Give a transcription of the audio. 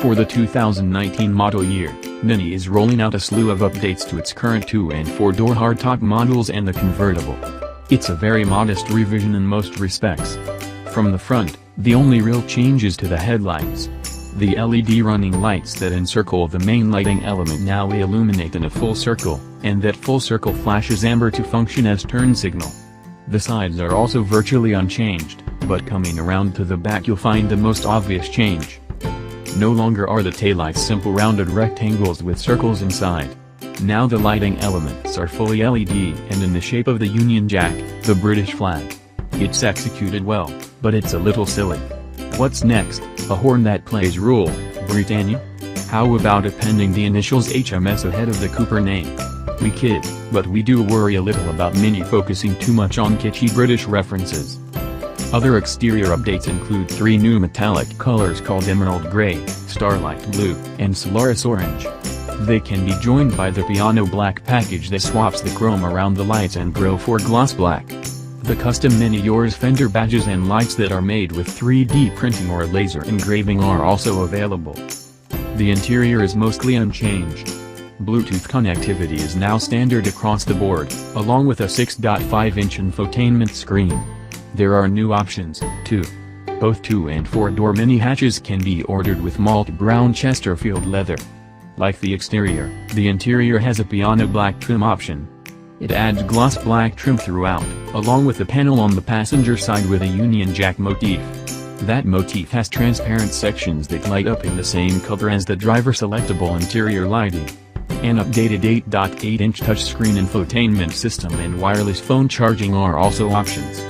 For the 2019 model year, Mini is rolling out a slew of updates to its current 2- and 4-door hardtop models and the convertible. It's a very modest revision in most respects. From the front, the only real change is to the headlights. The LED running lights that encircle the main lighting element now illuminate in a full circle, and that full circle flashes amber to function as turn signal. The sides are also virtually unchanged, but coming around to the back you'll find the most obvious change. No longer are the taillights simple rounded rectangles with circles inside. Now the lighting elements are fully LED and in the shape of the Union Jack, the British flag. It's executed well, but it's a little silly. What's next? A horn that plays Rule, Britannia? How about appending the initials HMS ahead of the Cooper name? We kid, but we do worry a little about Mini focusing too much on kitschy British references. Other exterior updates include 3 new metallic colors called Emerald Grey, Starlight Blue, and Solaris Orange. They can be joined by the Piano Black package that swaps the chrome around the lights and grille for gloss black. The custom Mini Yours fender badges and lights that are made with 3D printing or laser engraving are also available. The interior is mostly unchanged. Bluetooth connectivity is now standard across the board, along with a 6.5-inch infotainment screen. There are new options, too. Both 2- and 4-door Mini hatches can be ordered with malt brown Chesterfield leather. Like the exterior, the interior has a piano black trim option. It adds gloss black trim throughout, along with a panel on the passenger side with a Union Jack motif. That motif has transparent sections that light up in the same color as the driver selectable interior lighting. An updated 8.8-inch touchscreen infotainment system and wireless phone charging are also options.